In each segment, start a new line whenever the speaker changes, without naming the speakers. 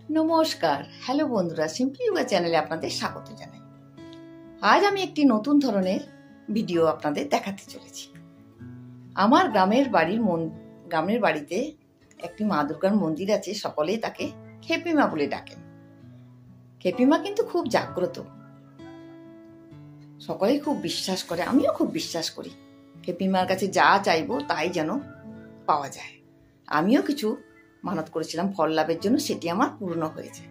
নমস্কার, হ্যালো বন্ধুরা, simply yoga চ্যানেলে আপনাদের স্বাগত জানাই। আজ আমি একটি নতুন ধরনের ভিডিও আপনাদের দেখাতে চলেছি। আমার গ্রামের বাড়িতে একটি মা দুর্গার মন্দির আছে। সকলেই তাকে খেপিমা বলে ডাকেন। খেপিমা কিন্তু খুব জাগ্রত, সকলেই খুব বিশ্বাস করে, আমিও খুব বিশ্বাস করি। খেপিমার কাছে যা চাইবো তাই যেন পাওয়া যায়। আমিও কিছু মানত করেছিলাম ফল লাভের জন্য, সেটি আমার পূর্ণ হয়েছে।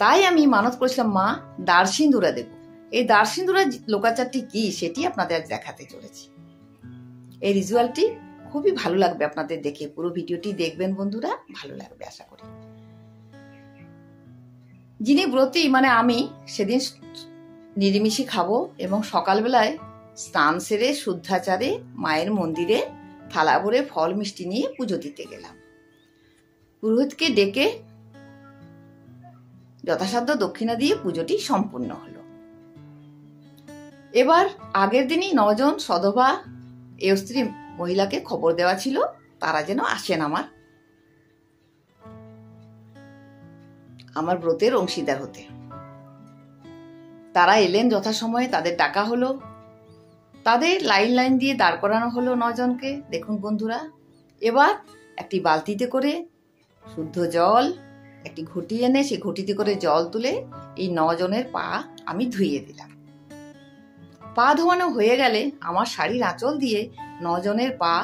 তাই আমি মানত করেছিলাম মা দারসিন্দুরা দেব। এই দারসিন্দুরা লোকাচারটি কি সেটি আপনাদের আজ দেখাতে চলেছি। এই রিচুয়ালটি খুবই ভালো লাগবে আপনাদের দেখে। পুরো ভিডিওটি দেখবেন বন্ধুরা, ভালো লাগবে আশা করি। যিনি ব্রতী মানে আমি সেদিন নিরামিষই খাবো এবং সকালবেলায় স্নান সেরে শুদ্ধাচারে মায়ের মন্দিরে থালা ভরে ফল মিষ্টি নিয়ে পুজো দিতে গেলাম। পুরোহিতকে ডেকে যথাসাধ্য দক্ষিণা দিয়ে পুজোটি সম্পূর্ণ হলো। এবার আগের দিনই 9 জন সধবা স্ত্রী মহিলাকে খবর দেওয়া ছিল তারা যেন আসেন আমার ব্রতের অংশীদার হতে। তারা এলেন যথাসময়ে, তাদের ডাকা হলো, তাদের লাইন দিয়ে দাঁড় করানো হলো 9 জনকে। দেখুন বন্ধুরা, এবার একটি বালতিতে করে শুদ্ধ জল, একটি ঘটি এনে সেই ঘটিতে করে জল তুলে এই 9 জনের পা আমি ধুইয়ে দিলাম। পা ধোয়ানো হয়ে গেলে আমার শাড়ির আঁচল দিয়ে 9 জনের পা,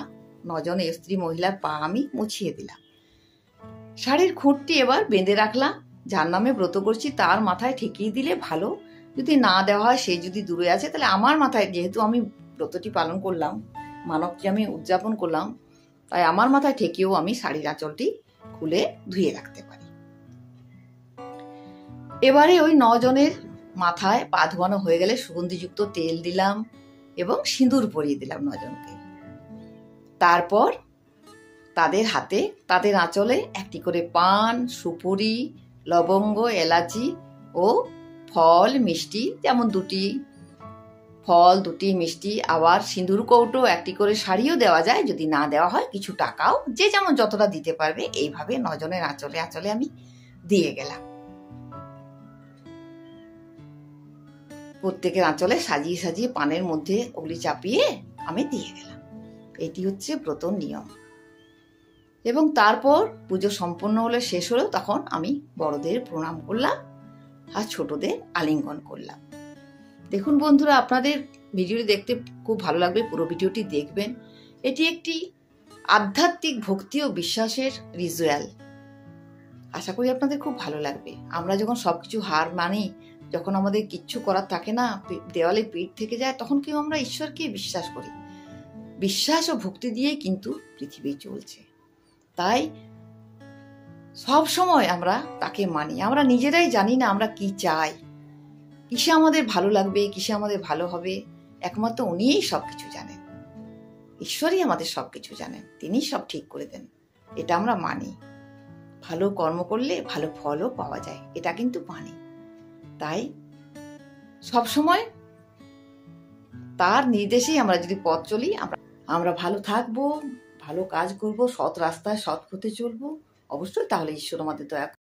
9 জন স্ত্রী মহিলার পা আমি মুছিয়ে দিলাম। শাড়ির খুঁটটি এবার বেঁধে রাখলাম। যার নামে ব্রত করছি তার মাথায় ঠেকিয়ে দিলে ভালো। যদি না দেওয়া হয়, সে যদি দূরে আছে, তাহলে আমার মাথায়, যেহেতু আমি ব্রতটি পালন করলাম, মানবটি আমি উদযাপন করলাম, তাই আমার মাথায় ঠেকিয়েও আমি শাড়ির আঁচলটি খুলে ধুয়ে রাখতে পারি। এবারে ওই 9 জনের মাথায় পা ধোয়ানো হয়ে গেলে সুগন্ধিযুক্ত তেল দিলাম এবং সিঁদুর পরিয়ে দিলাম 9 জনকে। তারপর তাদের হাতে, তাদের আঁচলে একটি করে পান, সুপুরি, লবঙ্গ, এলাচি ও ফল মিষ্টি, যেমন 2টি ফল, 2টি মিষ্টি, আবার সিঁদুর কৌটো, একটি করে শাড়িও দেওয়া যায়। যদি না দেওয়া হয় কিছু টাকাও, যে যেমন যতটা দিতে পারবে, এইভাবে 9 জনের আঁচলে আমি দিয়ে গেলাম। প্রত্যেকের আঁচলে সাজিয়ে সাজিয়ে পানের মধ্যে ওগুলি চাপিয়ে আমি দিয়ে গেলাম। এটি হচ্ছে ব্রত নিয়ম। এবং তারপর পুজো সম্পূর্ণ হলে, শেষ হলো, তখন আমি বড়দের প্রণাম করলাম আর ছোটদের আলিঙ্গন করলাম। দেখুন বন্ধুরা, আপনাদের ভিডিওটি দেখতে খুব ভালো লাগবে, পুরো ভিডিওটি দেখবেন। এটি একটি আধ্যাত্মিক ভক্তি ও বিশ্বাসের রিচুয়াল। আশা করি আপনাদের খুব ভালো লাগবে। আমরা যখন সবকিছু হার মানি, যখন আমাদের কিচ্ছু করার থাকে না, দেওয়ালে পিঠ থেকে যায়, তখন কেউ আমরা ঈশ্বরকে বিশ্বাস করি। বিশ্বাস ও ভক্তি দিয়েই কিন্তু পৃথিবী চলছে। তাই সব সময় আমরা তাকে মানি। আমরা নিজেরাই জানি না আমরা কি চাই, কিসে আমাদের ভালো লাগবে, কিসে আমাদের ভালো হবে। একমাত্র উনিই সবকিছু জানেন। ঈশ্বরই আমাদের সবকিছু জানেন, তিনি সব ঠিক করে দেন। এটা আমরা মানি। ভালো কর্ম করলে ভালো ফলও পাওয়া যায়, এটা কিন্তু মানি। তাই সবসময় তার নির্দেশেই আমরা যদি পথ চলি, আমরা ভালো থাকবো, ভালো কাজ করব, সৎ রাস্তায় সৎ পথে চলবো, অবশ্যই তাহলে ঈশ্বর আমাদের দয়া